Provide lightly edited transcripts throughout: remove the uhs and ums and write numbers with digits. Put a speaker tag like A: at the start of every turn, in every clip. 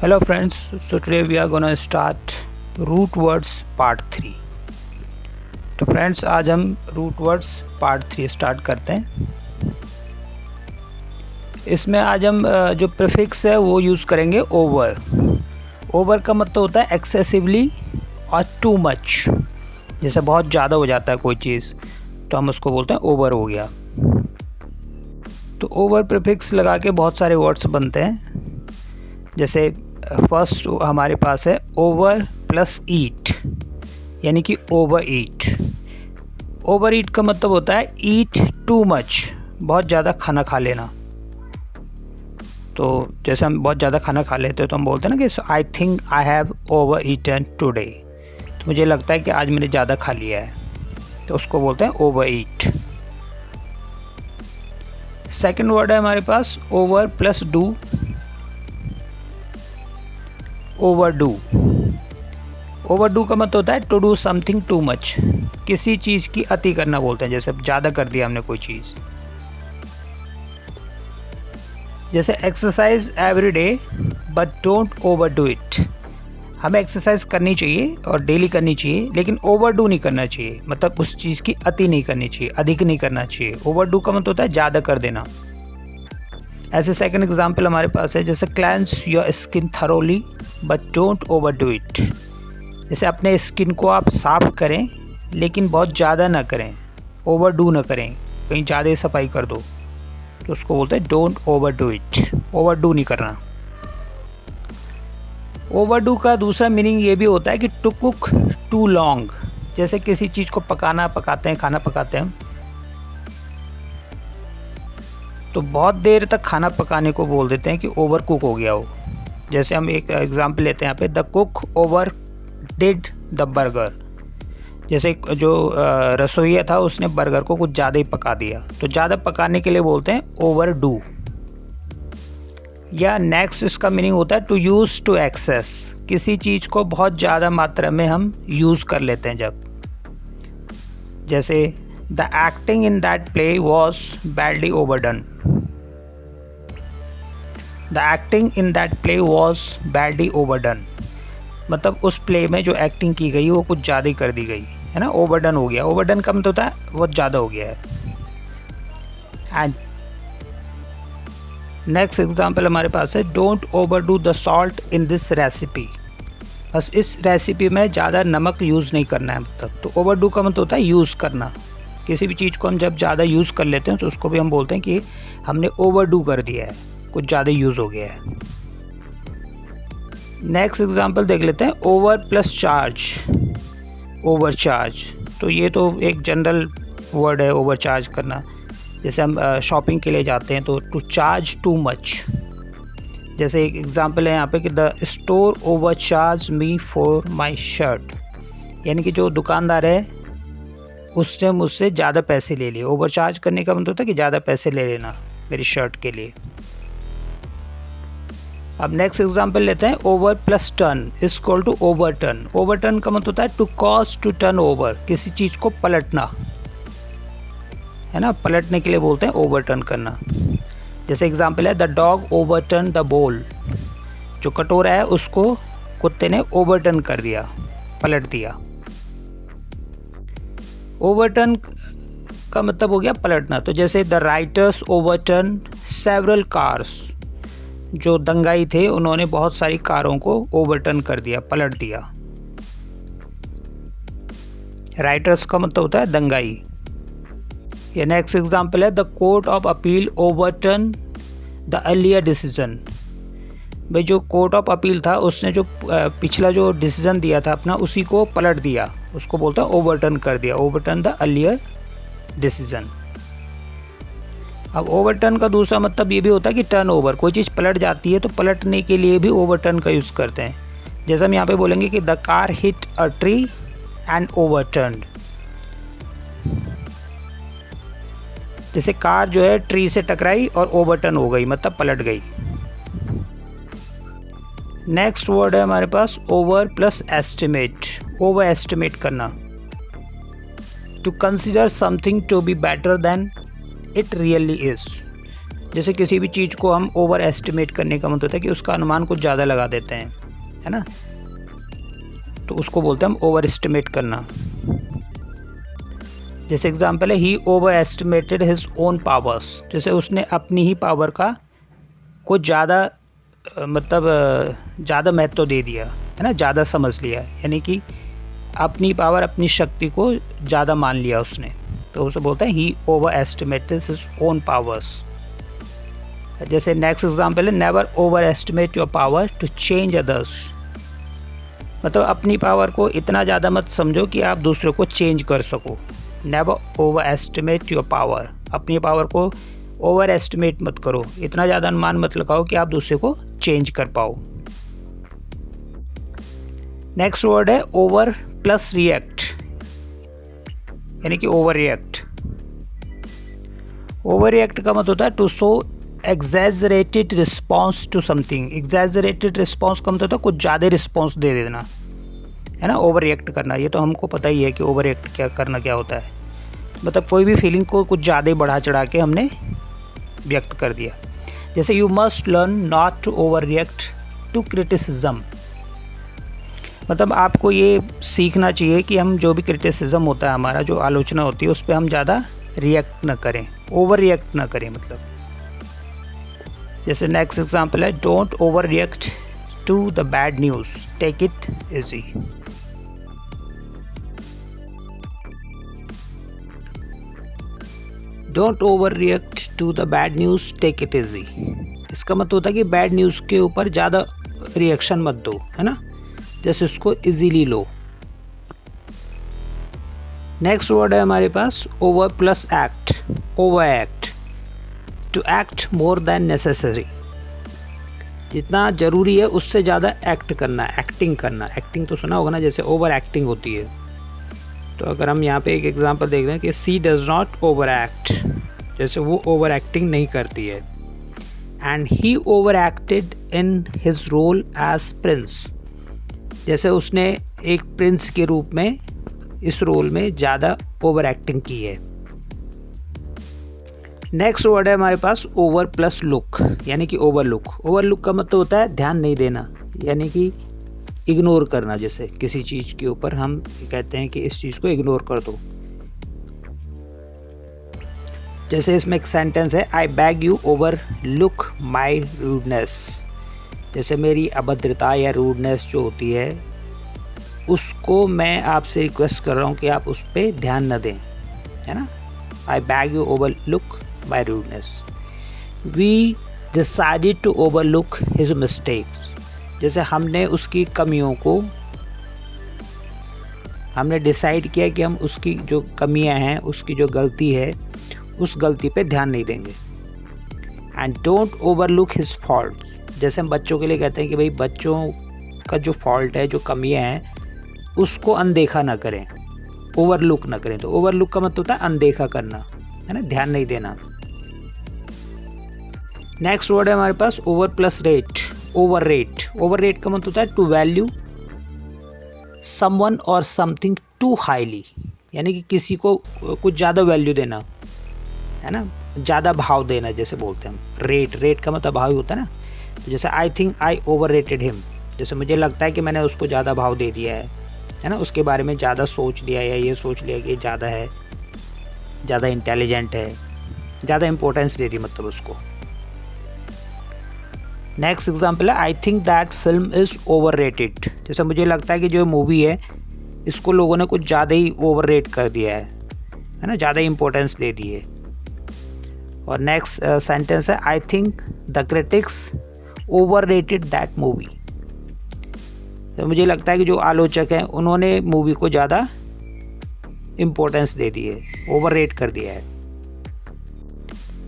A: Hello friends, so today we are gonna start root words part 3। तो friends आज हम root words part 3 start करते हैं। इसमें आज हम जो प्रीफिक्स है वो यूज़ करेंगे ओवर। ओवर का मतलब होता है एक्सेसिवली और टू मच, जैसे बहुत ज़्यादा हो जाता है कोई चीज़ तो हम उसको बोलते हैं ओवर हो गया। तो ओवर प्रीफिक्स लगा के बहुत सारे वर्ड्स बनते हैं। जैसे फर्स्ट हमारे पास है ओवर प्लस ईट, यानी कि ओवर ईट। ओवर ईट का मतलब होता है ईट टू मच, बहुत ज़्यादा खाना खा लेना। तो जैसे हम बहुत ज़्यादा खाना खा लेते हैं तो हम बोलते हैं ना कि I think I have overeaten today, तो मुझे लगता है कि आज मैंने ज़्यादा खा लिया है, तो उसको बोलते हैं ओवर ईट। सेकेंड वर्ड है हमारे पास over plus do, overdo. Overdo का मतलब होता है to do something too much, किसी चीज़ की अति करना बोलते हैं। जैसे ज़्यादा कर दिया हमने कोई चीज़। जैसे exercise every day but don't overdo it. हमें एक्सरसाइज करनी चाहिए और डेली करनी चाहिए, लेकिन ओवरडू नहीं करना चाहिए, मतलब उस चीज़ की अति नहीं करनी चाहिए, अधिक नहीं करना चाहिए। ओवरडू का मतलब होता है ज़्यादा कर देना। ऐसे सेकंड एग्जांपल हमारे पास है, जैसे cleanse your skin thoroughly but don't overdo it. जैसे अपने स्किन को आप साफ करें लेकिन बहुत ज़्यादा ना करें, ओवरडू ना करें, कहीं ज़्यादा ही सफाई कर दो, तो उसको बोलते हैं डोंट ओवरडू इट। ओवरडू नहीं करना। ओवरडू का दूसरा मीनिंग ये भी होता है कि टू कुक टू लॉन्ग। जैसे किसी चीज़ को पकाते हैं, खाना पकाते हैं, तो बहुत देर तक खाना पकाने को बोल देते हैं कि ओवर कुक हो गया हो। जैसे हम एक एग्जांपल लेते हैं यहाँ पे, the cook over did the burger. जैसे जो रसोइया था उसने बर्गर को कुछ ज़्यादा ही पका दिया, तो ज़्यादा पकाने के लिए बोलते हैं ओवर डू। या नेक्स्ट इसका मीनिंग होता है टू यूज़ टू एक्सेस। किसी चीज़ को बहुत ज़्यादा मात्रा में हम यूज़ कर लेते हैं जब। जैसे the acting in that play was badly overdone. The acting in that play was badly overdone, मतलब उस प्ले में जो एक्टिंग की गई वो कुछ ज़्यादा ही कर दी गई है ना, ओवरडन हो गया। ओवरडन का मतलब होता है बहुत ज़्यादा हो गया है। एंड नेक्स्ट एग्जांपल हमारे पास है, don't overdo the salt in this recipe. बस इस रेसिपी में ज़्यादा नमक यूज़ नहीं करना है मतलब। तो ओवरडू का मतलब होता है यूज़ करना। किसी भी चीज़ को हम जब ज़्यादा यूज़ कर लेते हैं तो उसको भी हम बोलते हैं कि हमने ओवरडू कर दिया है, कुछ ज़्यादा यूज़ हो गया है। नेक्स्ट एग्जांपल देख लेते हैं, over plus charge, over charge. तो ये तो एक जनरल वर्ड है, ओवर चार्ज करना। जैसे हम शॉपिंग के लिए जाते हैं तो टू चार्ज टू मच। जैसे एक एग्जांपल है यहाँ पे कि the store over charge me for my shirt, यानी कि जो दुकानदार है उसने मुझसे ज़्यादा पैसे ले लिए। ओवर चार्ज करने का मतलब होता है कि ज़्यादा पैसे ले लेना मेरी शर्ट के लिए। अब नेक्स्ट एग्जांपल लेते हैं, over plus turn is equal to overturn. Overturn का मतलब होता है to cause to turn over, किसी चीज़ को पलटना है ना, पलटने के लिए बोलते हैं ओवर टर्न करना। जैसे एग्जांपल है, the dog over turn the बोल। जो कटोरा है उसको कुत्ते ने ओवर टर्न कर दिया, पलट दिया। ओवर टर्न का मतलब हो गया पलटना। तो जैसे the writers over turn several cars. जो दंगाई थे उन्होंने बहुत सारी कारों को ओवरटर्न कर दिया, पलट दिया। राइटर्स का मतलब होता है दंगाई। ये नेक्स्ट एग्जांपल है, the court of appeal overturn the earlier decision. भाई जो कोर्ट ऑफ अपील था उसने जो पिछला जो डिसीजन दिया था अपना, उसी को पलट दिया, उसको बोलता है ओवरटर्न कर दिया, ओवरटर्न द अर्लियर डिसीजन। अब ओवरटर्न का दूसरा मतलब ये भी होता है कि टर्न ओवर, कोई चीज़ पलट जाती है तो पलटने के लिए भी ओवरटर्न का यूज़ करते हैं। जैसे हम यहाँ पे बोलेंगे कि the car hit a tree and ओवरटर्न्ड। जैसे कार जो है ट्री से टकराई और ओवरटर्न हो गई, मतलब पलट गई। नेक्स्ट वर्ड है हमारे पास over plus estimate. Over estimate करना, to consider something to be better than it really is. जैसे किसी भी चीज़ को हम ओवर एस्टिमेट करने का मतलब होता है कि उसका अनुमान कुछ ज़्यादा लगा देते हैं, है ना, तो उसको बोलते हैं हम ओवर एस्टिमेट करना। जैसे एग्जांपल है he over estimated his own powers, जैसे उसने अपनी ही पावर का कुछ ज़्यादा ज़्यादा महत्व दे दिया, है ना, ज़्यादा समझ लिया, यानी कि अपनी पावर, अपनी शक्ति को ज़्यादा मान लिया उसने, तो उसे बोलते हैं he over estimated his own powers. जैसे नेक्स्ट एग्जांपल है never over estimate your power to change others, मतलब अपनी पावर को इतना ज़्यादा मत समझो कि आप दूसरों को चेंज कर सको। Never over estimate your power, अपनी पावर को ओवर एस्टिमेट मत करो, इतना ज़्यादा अनुमान मत लगाओ कि आप दूसरे को चेंज कर पाओ। नेक्स्ट वर्ड है ओवर प्लस रिएक्ट, यानी कि ओवर रिएक्ट। ओवर रिएक्ट का मतलब होता है to show exaggerated response to something. Exaggerated response का मतलब होता है कुछ ज़्यादा रिस्पॉन्स दे देना, है ना, ओवर रिएक्ट करना। ये तो हमको पता ही है कि ओवर रिएक्ट क्या होता है, मतलब कोई भी फीलिंग को कुछ ज़्यादा ही बढ़ा चढ़ा के हमने व्यक्त कर दिया। जैसे you must learn not to overreact to criticism, मतलब आपको ये सीखना चाहिए कि हम जो भी क्रिटिसिज्म होता है, हमारा जो आलोचना होती है, उस पर हम ज़्यादा रिएक्ट ना करें, ओवर रिएक्ट ना करें। मतलब जैसे नेक्स्ट एग्जांपल है don't overreact to the bad news, take it easy. Don't overreact to the bad news, take it easy. इसका मतलब होता है कि बैड न्यूज़ के ऊपर ज़्यादा रिएक्शन मत दो, है ना, जैसे उसको इजीली लो। नेक्स्ट वर्ड है हमारे पास over plus act, over act, to act more than necessary, जितना ज़रूरी है उससे ज़्यादा एक्ट करना, एक्टिंग करना। एक्टिंग तो सुना होगा ना, जैसे ओवर एक्टिंग होती है। तो अगर हम यहाँ पे एक एग्जांपल देख रहे हैं कि she does not overact, जैसे वो ओवर एक्टिंग नहीं करती है। And he overacted in his role as prince, जैसे उसने एक प्रिंस के रूप में इस रोल में ज़्यादा ओवर एक्टिंग की है। नेक्स्ट वर्ड है हमारे पास ओवर प्लस लुक, यानी कि ओवर लुक। ओवर लुक का मतलब होता है ध्यान नहीं देना, यानी कि इग्नोर करना। जैसे किसी चीज़ के ऊपर हम कहते हैं कि इस चीज़ को इग्नोर कर दो। जैसे इसमें एक सेंटेंस है आई beg you overlook my rudeness, जैसे मेरी अभद्रता या रूडनेस जो होती है उसको मैं आपसे रिक्वेस्ट कर रहा हूँ कि आप उस पर ध्यान न दें, है ना। I beg you overlook my rudeness. We decided to overlook his mistakes, जैसे हमने उसकी कमियों को, हमने डिसाइड किया कि हम उसकी जो कमियां हैं, उसकी जो गलती है, उस गलती पे ध्यान नहीं देंगे। And don't overlook his fault, जैसे हम बच्चों के लिए कहते हैं कि भाई बच्चों का जो फॉल्ट है, जो कमियां हैं, उसको अनदेखा ना करें, ओवरलुक ना करें। तो ओवरलुक का मतलब होता है अनदेखा करना, है ना, ध्यान नहीं देना। नेक्स्ट वर्ड है हमारे पास over plus rate, over rate. Over rate का मतलब होता है to value someone or something too highly, यानी कि किसी को कुछ ज़्यादा वैल्यू देना, है ना, ज़्यादा भाव देना, जैसे बोलते हैं हम। रेट का मतलब भाव ही होता है ना। तो जैसे आई थिंक आई ओवर रेटेड हिम, जैसे मुझे लगता है कि मैंने उसको ज़्यादा भाव दे दिया है ना, उसके बारे में ज़्यादा सोच लिया या ये सोच लिया कि ये ज़्यादा है, ज़्यादा इंटेलिजेंट है, ज़्यादा इंपॉर्टेंस दे दी मतलब उसको। नेक्स्ट एग्जाम्पल है I think that film is over rated, जैसे मुझे लगता है कि जो मूवी है इसको लोगों ने कुछ ज़्यादा ही ओवर रेट कर दिया है ना, ज़्यादा इंपॉर्टेंस दे दी है। और नेक्स्ट सेंटेंस है I think the critics over rated that movie, तो मुझे लगता है कि जो आलोचक हैं उन्होंने मूवी को ज़्यादा इम्पोर्टेंस दे दी है, ओवर रेट कर दिया है।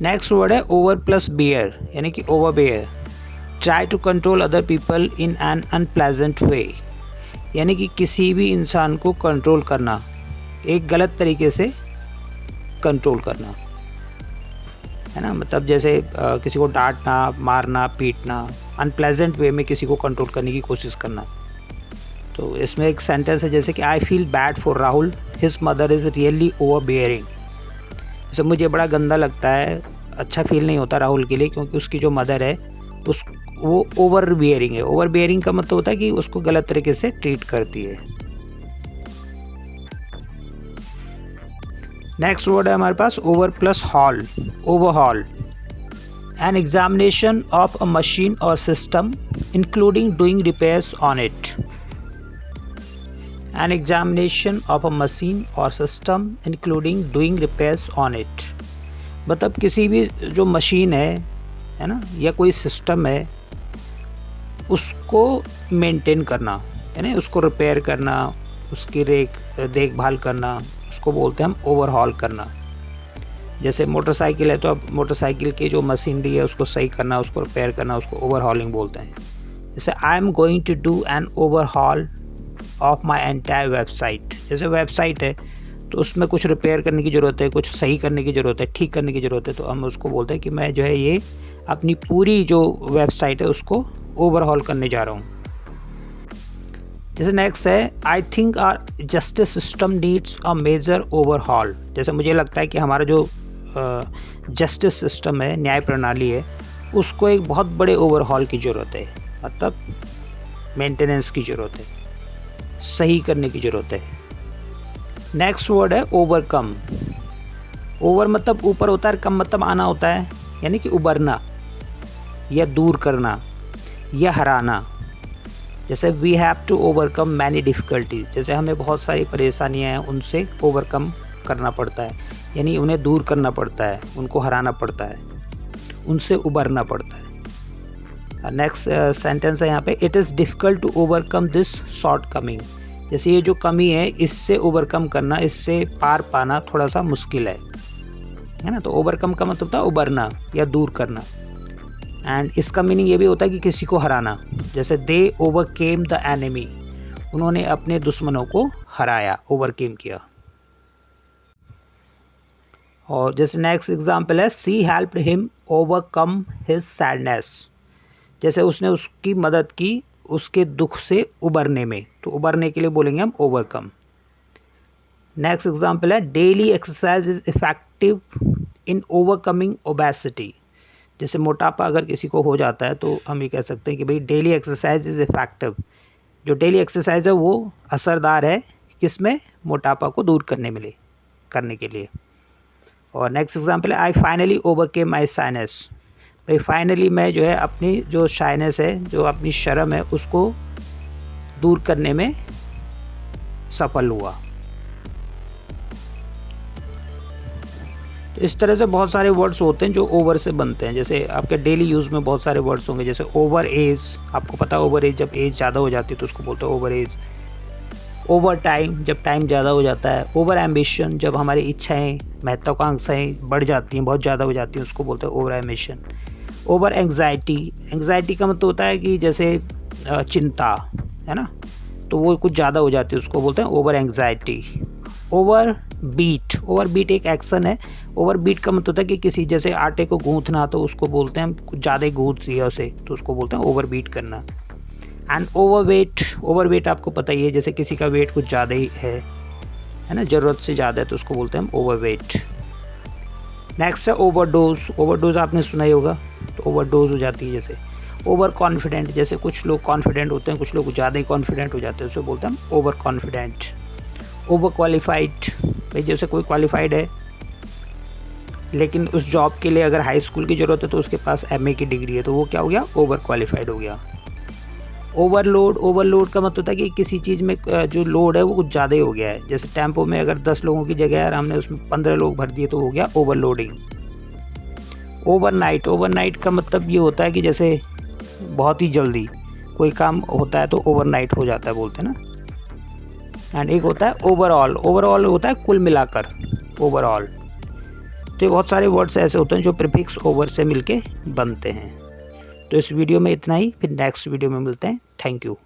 A: नेक्स्ट वर्ड है ओवर प्लस बियर, यानी कि over bear. Try to control other people in an unpleasant way, यानी कि किसी भी इंसान को कंट्रोल करना, एक गलत तरीके से कंट्रोल करना, है ना। मतलब जैसे किसी को डांटना, मारना, पीटना, अनप्लेजेंट वे में किसी को कंट्रोल करने की कोशिश करना। तो इसमें एक सेंटेंस है जैसे कि I feel bad for Rahul, his mother is really over bearing, जैसे मुझे बड़ा गंदा लगता है अच्छा फील नहीं होता राहुल के लिए, क्योंकि उसकी जो मदर है वो ओवर बियरिंग है। ओवर बियरिंग का मतलब होता है कि उसको गलत तरीके से ट्रीट करती है। नेक्स्ट वर्ड है हमारे पास over plus haul, overhaul. An examination of a machine or system including doing repairs on it. An examination of a machine or system including doing repairs on it, मतलब किसी भी जो machine है ना, या कोई सिस्टम है, उसको मेंटेन करना, यानी उसको रिपेयर करना, उसकी देखभाल करना, उसको बोलते हैं हम ओवरहॉल करना। जैसे मोटरसाइकिल है तो अब मोटरसाइकिल की जो मशीनरी है उसको सही करना, उसको रिपेयर करना, उसको ओवरहॉलिंग बोलते हैं। जैसे I am going to do an overhaul of my entire website. जैसे वेबसाइट है तो उसमें कुछ रिपेयर करने की ज़रूरत है, कुछ सही करने की ज़रूरत है, ठीक करने की ज़रूरत है, तो हम उसको बोलते हैं कि मैं जो है ये अपनी पूरी जो वेबसाइट है उसको ओवरहॉल करने जा रहा हूँ। जैसे नेक्स्ट है I think our justice system needs a major overhaul. जैसे मुझे लगता है कि हमारा जो जस्टिस सिस्टम है, न्याय प्रणाली है, उसको एक बहुत बड़े ओवरहॉल की ज़रूरत है, मतलब मेंटेनेंस की ज़रूरत है, सही करने की ज़रूरत है। नेक्स्ट वर्ड है ओवरकम। ओवर मतलब ऊपर होता है, कम मतलब आना होता है, यानी कि उबरना या दूर करना या हराना। जैसे we have to overcome many difficulties, जैसे हमें बहुत सारी परेशानियां हैं, उनसे ओवरकम करना पड़ता है, यानी उन्हें दूर करना पड़ता है, उनको हराना पड़ता है, उनसे उबरना पड़ता है। नेक्स्ट सेंटेंस है यहाँ पे, it is difficult to overcome this shortcoming. जैसे ये जो कमी है इससे ओवरकम करना, इससे पार पाना थोड़ा सा मुश्किल है ना। तो ओवरकम का मतलब था उबरना या दूर करना। एंड इसका मीनिंग ये भी होता है कि किसी को हराना। जैसे दे ओवरकेम द एनिमी, उन्होंने अपने दुश्मनों को हराया, ओवरकेम किया। और जैसे नेक्स्ट एग्जांपल है she helped him overcome his sadness. जैसे उसने उसकी मदद की उसके दुख से उबरने में, तो उबरने के लिए बोलेंगे हम ओवरकम। नेक्स्ट एग्जांपल है daily exercise is effective in overcoming obesity. जैसे मोटापा अगर किसी को हो जाता है तो हम ये कह सकते हैं कि भाई डेली एक्सरसाइज इज़ इफ़ेक्टिव। जो डेली एक्सरसाइज है वो असरदार है किसमें, मोटापा को दूर करने के लिए। और नेक्स्ट एग्जांपल है I finally overcame my shyness. भाई फाइनली मैं जो है अपनी जो शाइनेस है, जो अपनी शर्म है, उसको दूर करने में सफल हुआ। तो इस तरह से बहुत सारे वर्ड्स होते हैं जो ओवर से बनते हैं। जैसे आपके डेली यूज़ में बहुत सारे वर्ड्स होंगे, जैसे ओवर एज, आपको पता है ओवर एज, जब एज ज़्यादा हो जाती है तो उसको बोलते हैं ओवर एज। ओवर टाइम, जब टाइम ज़्यादा हो जाता है। ओवर एम्बिशन, जब हमारी इच्छाएं, महत्वाकांक्षाएं बढ़ जाती हैं, बहुत ज़्यादा हो जाती हैं, उसको बोलते हैं over ambition. Over anxiety, anxiety का मतलब होता है कि जैसे चिंता है ना, तो वो कुछ ज़्यादा हो जाती है, उसको बोलते हैं overanxiety. Overbeat, overbeat एक एक्शन है। ओवर बीट का मतलब होता है कि किसी, जैसे आटे को गूंथना, तो उसको बोलते हैं कुछ ज़्यादा ही गूंथ दिया उसे, तो उसको बोलते हैं ओवर बीट करना। एंड ओवरवेट, ओवरवेट आपको पता ही है, जैसे किसी का वेट कुछ ज़्यादा ही है ना, ज़रूरत से ज़्यादा है, तो उसको बोलते हैं हम ओवरवेट। नेक्स्ट है ओवरडोज। ओवरडोज आपने सुना ही होगा, तो ओवरडोज हो जाती है। जैसे ओवर कॉन्फिडेंट, जैसे कुछ लोग कॉन्फिडेंट होते हैं, कुछ लोग ज़्यादा ही कॉन्फिडेंट हो जाते हैं, उसे बोलते हैं हम ओवर कॉन्फिडेंट। ओवर क्वालिफाइड, भाई जैसे कोई क्वालिफाइड है लेकिन उस जॉब के लिए अगर हाई स्कूल की ज़रूरत है तो उसके पास MA की डिग्री है, तो वो क्या हो गया, ओवर क्वालिफाइड हो गया। ओवरलोड, ओवरलोड का मतलब होता है कि किसी चीज़ में जो लोड है वो कुछ ज़्यादा ही हो गया है। जैसे टेम्पो में अगर 10 लोगों की जगह है और हमने उसमें 15 लोग भर दिए, तो हो गया ओवरलोडिंग। ओवरनाइट, ओवरनाइट का मतलब ये होता है कि जैसे बहुत ही जल्दी कोई काम होता है तो ओवरनाइट हो जाता है, बोलते हैं ना। एंड एक होता है ओवरऑल, ओवरऑल होता है कुल मिलाकर, ओवरऑल। तो ये बहुत सारे वर्ड्स ऐसे होते हैं जो प्रीफिक्स ओवर से मिलके बनते हैं। तो इस वीडियो में इतना ही, फिर नेक्स्ट वीडियो में मिलते हैं। Thank you.